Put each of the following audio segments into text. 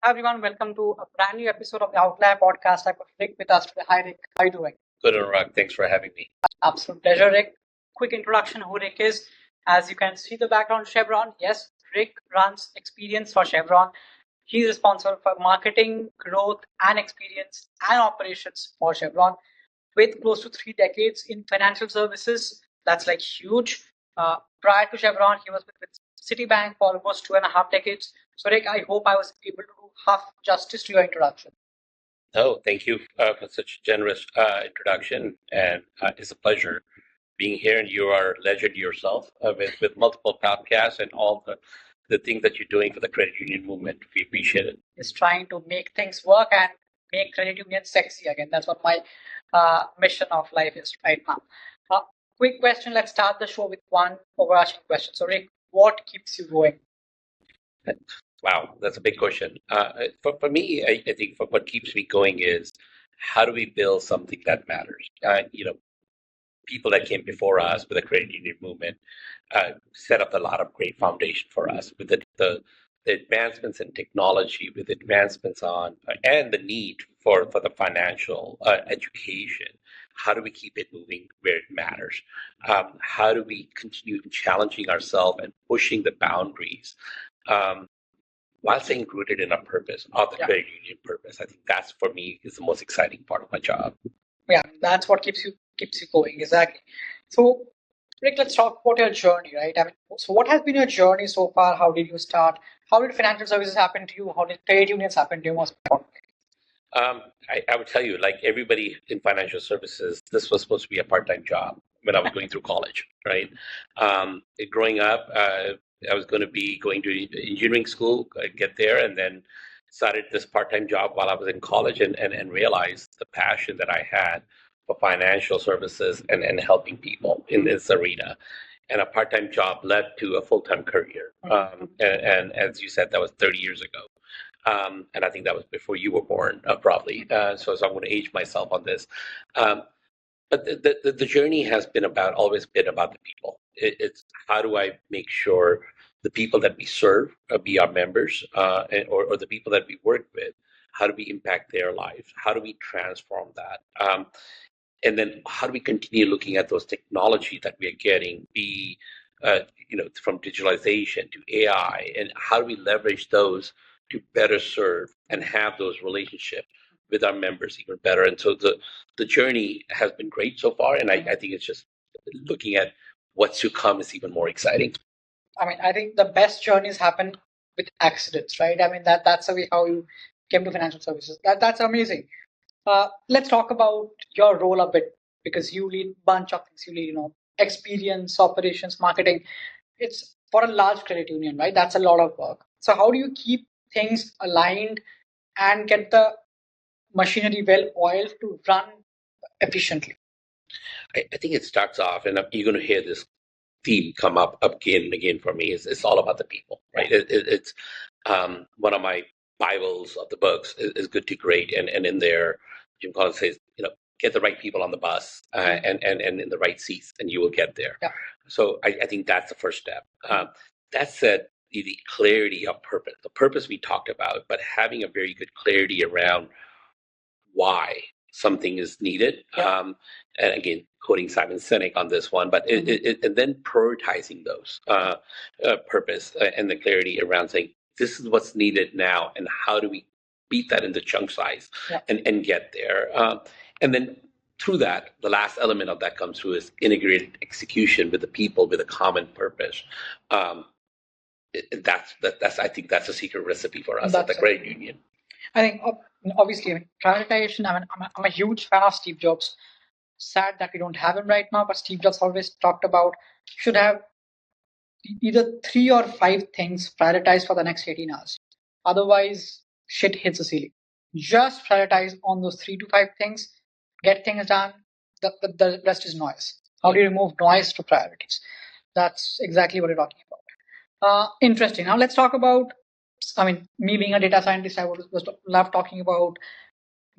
Hi everyone, welcome to a brand new episode of the Outlier Podcast. I've got Rick with us today. Hi Rick, how are you doing? Good, Anurag. Thanks for having me. Absolute pleasure, Rick. Quick introduction who Rick is. As you can see the background Chevron, yes, Rick runs experience for Chevron. He's responsible for marketing, growth, and experience and operations for Chevron. With close to 3 decades in financial services, that's like huge. Prior to Chevron, he was with Citibank for almost 2.5 decades. So, Rick, I hope I was able to do half justice to your introduction. Oh, thank you for such a generous introduction. And it's a pleasure being here. And you are a legend yourself with multiple podcasts and all the things that you're doing for the credit union movement. We appreciate it. Is trying to make things work and make credit union sexy again. That's what my mission of life is right now. Uh, Quick question. Let's start the show with one overarching question. So, Rick, what keeps you going? Wow, that's a big question. For me, I think for what keeps me going is how do we build something that matters? People that came before us with the credit union movement set up a lot of great foundation for us with the advancements in technology, with advancements on and the need for the financial education. How do we keep it moving where it matters? How do we continue challenging ourselves and pushing the boundaries? While staying rooted in a purpose of the credit union purpose. I think that's for me is the most exciting part of my job. Yeah, that's what keeps you going, exactly. So, Rick, let's talk about your journey, right? I mean, so what has been your journey so far? How did you start? How did financial services happen to you? How did trade unions happen to you? Most importantly? I would tell you, like everybody in financial services, this was supposed to be a part-time job when I was going through college, right? Growing up, I was going to be going to engineering school, get there, and then started this part-time job while I was in college and realized the passion that I had for financial services and helping people in this arena. And a part-time job led to a full-time career. And as you said, that was 30 years ago. And I think that was before you were born, probably. So I'm going to age myself on this. But the journey has been always been about the people. It's how do I make sure the people that we serve, be our members, or the people that we work with, how do we impact their lives? How do we transform that? And then how do we continue looking at those technology that we are getting, from digitalization to AI, and how do we leverage those to better serve and have those relationships with our members even better? And so the journey has been great so far, and I think it's just looking at what's to come is even more exciting. I mean, I think the best journeys happen with accidents, right? I mean, that's the way how you came to financial services. That's amazing. Let's talk about your role a bit because you lead a bunch of things. You lead, experience, operations, marketing. It's for a large credit union, right? That's a lot of work. So how do you keep things aligned and get the machinery well oiled to run efficiently? I think it starts off, and you're going to hear this theme come up again and again for me. It's all about the people, right? It's one of my Bibles of the books is Good to Great, and in there, Jim Collins says, get the right people on the bus and in the right seats, and you will get there. Yeah. So I think that's the first step. That said, the clarity of purpose, the purpose we talked about, but having a very good clarity around why something is needed. Yeah. And again, quoting Simon Sinek on this one, but and then prioritizing those purpose and the clarity around saying, this is what's needed now, and how do we beat that into chunk size and get there. And then through that, the last element of that comes through is integrated execution with the people with a common purpose. That's I think that's a secret recipe for us at the credit union. I think obviously prioritization. I'm a huge fan of Steve Jobs. Sad that we don't have him right now, but Steve Jobs always talked about should have either 3 or 5 things prioritized for the next 18 hours. Otherwise, shit hits the ceiling. Just prioritize on those 3 to 5 things, get things done. The rest is noise. How do you remove noise to priorities? That's exactly what you're talking about. Interesting. Now let's talk about, me being a data scientist, I was love talking about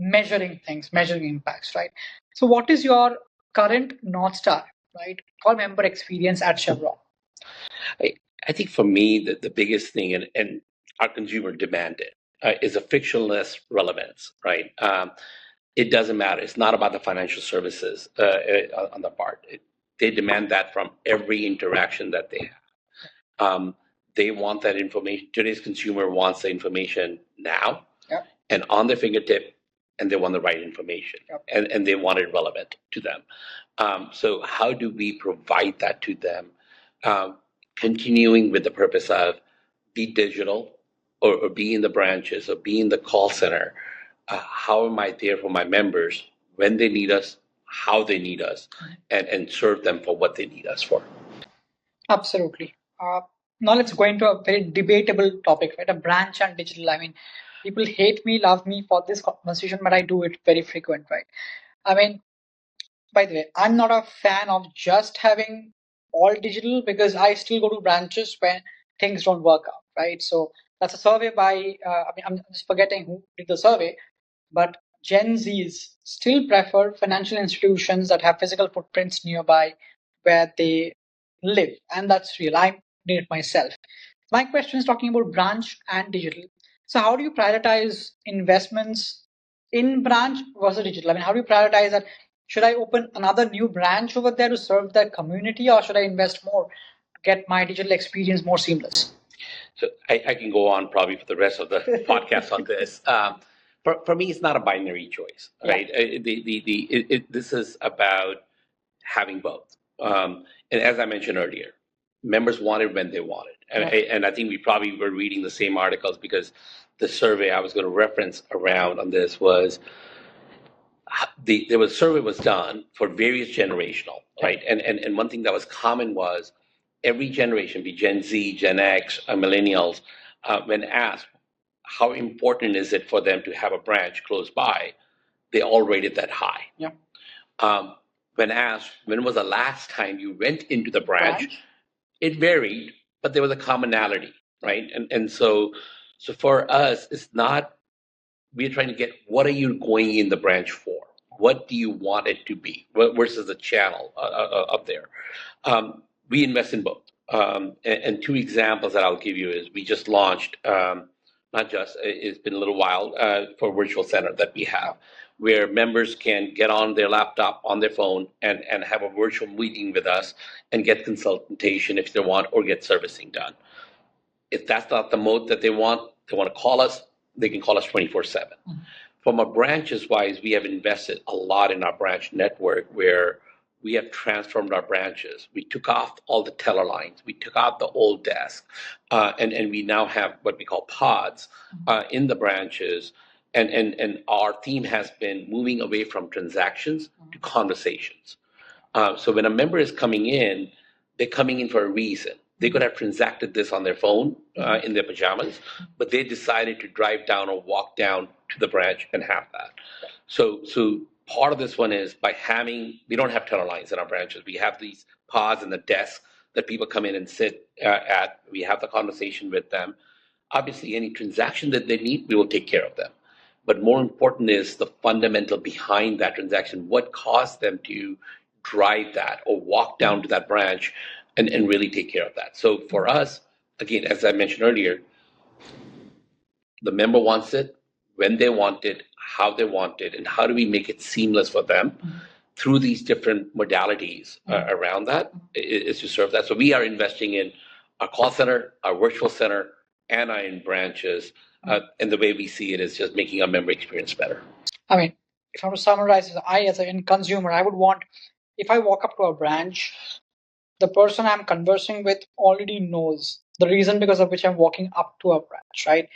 measuring things, measuring impacts, right? So what is your current North Star, right, for member experience at Chevron? I think for me, the biggest thing, and our consumer demand it, is a frictionless relevance, right? It doesn't matter. It's not about the financial services on the part. They demand that from every interaction that they have. They want that information. Today's consumer wants the information now and on their fingertip, and they want the right information, and they want it relevant to them. So how do we provide that to them? Continuing with the purpose of be digital or be in the branches or be in the call center. How am I there for my members when they need us, how they need us, and serve them for what they need us for? Absolutely. Now let's go into a very debatable topic, right? A branch and digital. I mean, people hate me, love me for this conversation, but I do it very frequent, right? I mean, by the way, I'm not a fan of just having all digital because I still go to branches when things don't work out, right? So that's a survey by, I mean, I'm just forgetting who did the survey, but Gen Zs still prefer financial institutions that have physical footprints nearby where they live. And that's real. I did it myself. My question is talking about branch and digital. So, how do you prioritize investments in branch versus digital? I mean, how do you prioritize that? Should I open another new branch over there to serve that community, or should I invest more to get my digital experience more seamless? So I can go on probably for the rest of the podcast on this. For me, it's not a binary choice, right? This is about having both. And as I mentioned earlier, members want it when they want it. And I think we probably were reading the same articles because the survey I was going to reference around on this was there was a survey was done for various generational, right? And one thing that was common was every generation, be Gen Z, Gen X, millennials, when asked how important is it for them to have a branch close by, they all rated that high. When asked when was the last time you went into the branch, it varied, but there was a commonality, right? And so for us, it's not, we're trying to get what are you going in the branch for? What do you want it to be versus the channel up there? We invest in both. And two examples that I'll give you is we just launched, not just, it's been a little while, for virtual center that we have, where members can get on their laptop, on their phone, and have a virtual meeting with us and get consultation if they want or get servicing done. If that's not the mode that they want to call us, they can call us 24/7. From a branches wise, we have invested a lot in our branch network where we have transformed our branches. We took off all the teller lines. We took out the old desk. And we now have what we call pods in the branches. And our theme has been moving away from transactions to conversations. So when a member is coming in, they're coming in for a reason. They could have transacted this on their phone in their pajamas, but they decided to drive down or walk down to the branch and have that. So part of this one is by having, we don't have teller lines in our branches. We have these pods and the desk that people come in and sit at. We have the conversation with them. Obviously, any transaction that they need, we will take care of them. But more important is the fundamental behind that transaction. What caused them to drive that or walk down to that branch and really take care of that? So for us, again, as I mentioned earlier, the member wants it, when they want it, how they want it, and how do we make it seamless for them through these different modalities around that is to serve that. So we are investing in our call center, our virtual center, and our in branches. And the way we see it is just making our member experience better. I mean, if I were to summarize, as an end consumer, I would want, if I walk up to a branch, the person I'm conversing with already knows the reason because of which I'm walking up to a branch, right?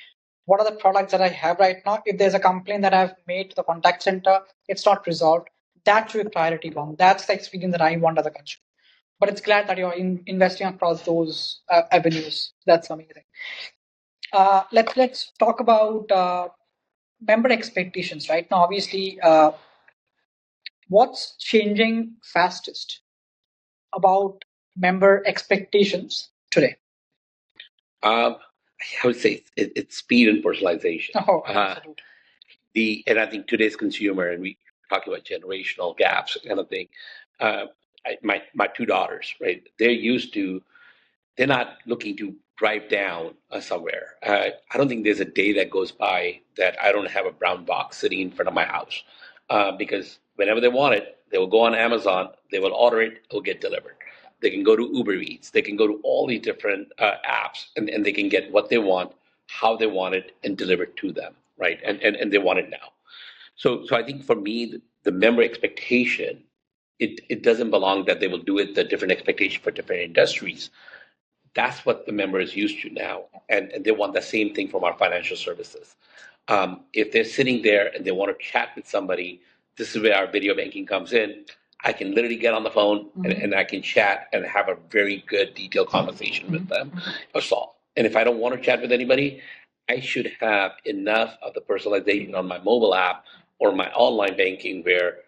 What are the products that I have right now? If there's a complaint that I've made to the contact center, it's not resolved. That should be priority one. That's the experience that I want as a consumer. But it's glad that you're investing across those avenues. That's amazing. Let's talk about member expectations right now. Obviously, what's changing fastest about member expectations today? I would say it's speed and personalization. Oh, absolutely. And I think today's consumer, and we talk about generational gaps kind of thing. My two daughters, right? They're not looking to drive down somewhere. I don't think there's a day that goes by that I don't have a brown box sitting in front of my house, because whenever they want it, they will go on Amazon, they will order it, it will get delivered. They can go to Uber Eats, they can go to all these different apps, and they can get what they want, how they want it, and delivered to them, right? And they want it now. So I think for me, the member expectation, it doesn't belong that they will do it, the different expectation for different industries. That's what the member is used to now, and they want the same thing from our financial services. If they're sitting there and they want to chat with somebody, this is where our video banking comes in. I can literally get on the phone and I can chat and have a very good detailed conversation with them or solve. And if I don't want to chat with anybody, I should have enough of the personalization on my mobile app or my online banking where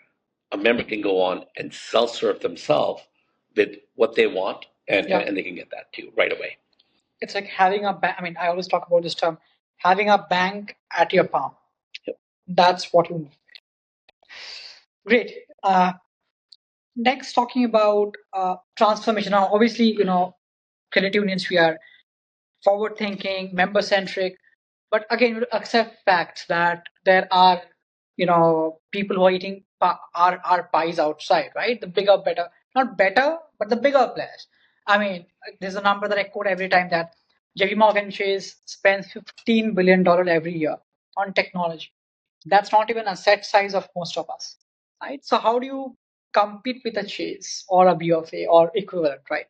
a member can go on and self-serve themselves with what they want, and they can get that too right away. It's like having a bank. I mean, I always talk about this term, having a bank at your palm. Yep. That's what you need. Great. Next, talking about transformation. Now, obviously, credit unions, we are forward thinking, member centric, but again, we accept facts that there are, people who are eating our pies outside, right? The bigger, better, not better, but the bigger players. I mean, there's a number that I quote every time that JP Morgan Chase spends $15 billion every year on technology. That's not even a set size of most of us, right? So how do you compete with a Chase or a BofA or equivalent, right?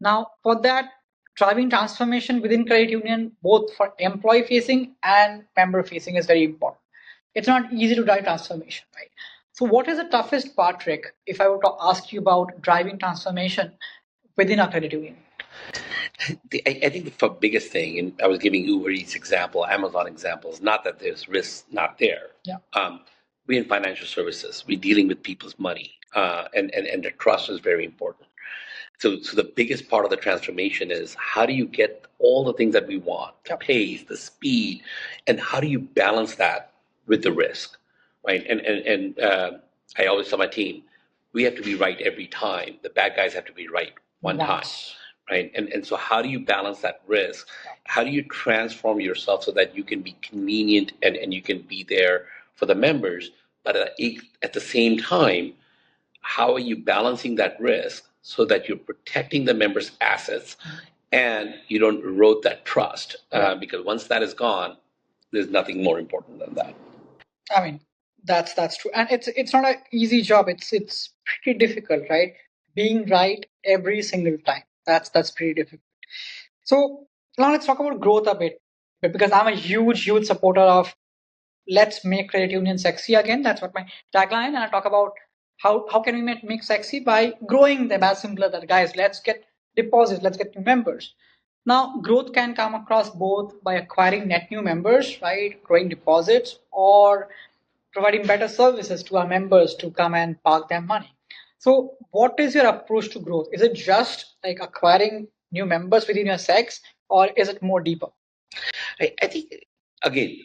Now, for that, driving transformation within credit union, both for employee facing and member facing, is very important. It's not easy to drive transformation, right? So, what is the toughest part, Rick, if I were to ask you about driving transformation within a credit union? I think the biggest thing, and I was giving Uber Eats example, Amazon examples, not that there's risk not there. Yeah. We in financial services, we're dealing with people's money, and the trust is very important. So the biggest part of the transformation is how do you get all the things that we want, the pace, the speed, and how do you balance that with the risk, right? And I always tell my team, we have to be right every time. The bad guys have to be right one time, right? And so how do you balance that risk? How do you transform yourself so that you can be convenient and you can be there for the members, but at the same time, how are you balancing that risk so that you're protecting the members' assets and you don't erode that trust? Because once that is gone, there's nothing more important than that. I mean, that's true, and it's not an easy job. It's pretty difficult, right? Being right every single time. That's pretty difficult. So now let's talk about growth a bit, because I'm a huge supporter of let's make credit union sexy again. That's what my tagline, and I talk about how can we make sexy by growing them. As simple as that, guys. Let's get deposits. Let's get new members. Now, growth can come across both by acquiring net new members, right, growing deposits, or providing better services to our members to come and park their money. So, what is your approach to growth? Is it just like acquiring new members within your sex, or is it more deeper? I think, again,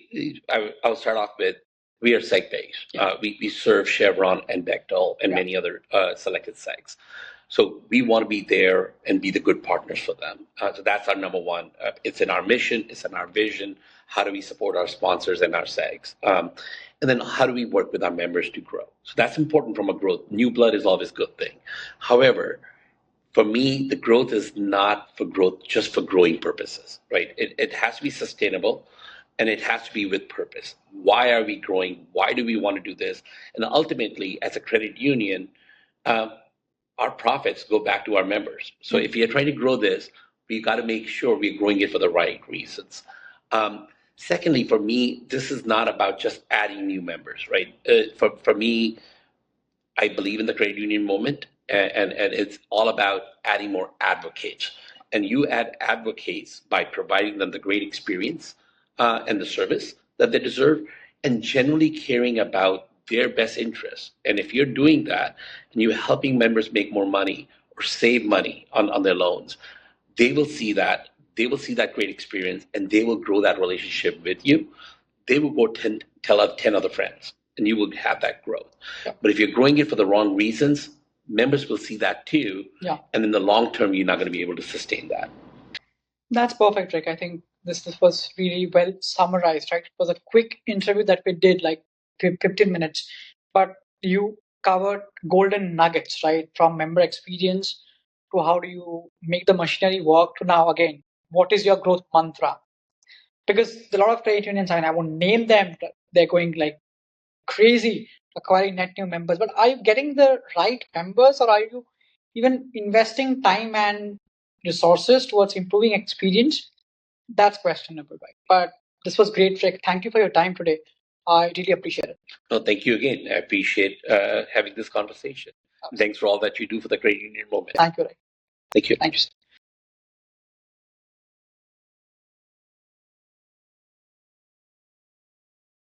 I'll start off with we are seg-based. We serve Chevron and Bechtel and many other selected segs. So we want to be there and be the good partners for them. So that's our number one. It's in our mission. It's in our vision. How do we support our sponsors and our segs? And then how do we work with our members to grow? So that's important from a growth. New blood is always a good thing. However, for me, the growth is not for growth, just for growing purposes, right? It has to be sustainable and it has to be with purpose. Why are we growing? Why do we want to do this? And ultimately, as a credit union, our profits go back to our members. So if you're trying to grow this, we got to make sure we're growing it for the right reasons. Secondly, for me, this is not about just adding new members, right? For me, I believe in the credit union moment, and it's all about adding more advocates. And you add advocates by providing them the great experience and the service that they deserve, and generally caring about their best interests. And if you're doing that and you're helping members make more money or save money on their loans, they will see that. They will see that great experience and they will grow that relationship with you. They will go tell 10 other friends and you will have that growth. Yeah. But if you're growing it for the wrong reasons, members will see that too. Yeah. And in the long term, you're not going to be able to sustain that. That's perfect, Rick. I think this was really well summarized, right? It was a quick interview that we did, like 15 minutes, but you covered golden nuggets, right? From member experience to how do you make the machinery work to now again, what is your growth mantra? Because a lot of credit unions, I won't name them, they're going like crazy acquiring net new members. But are you getting the right members, or are you even investing time and resources towards improving experience? That's questionable, right? But this was great, Rick. Thank you for your time today. I really appreciate it. No, thank you again. I appreciate having this conversation. Thanks for all that you do for the credit union movement. Thank you, Rick. Thank you. Thank you.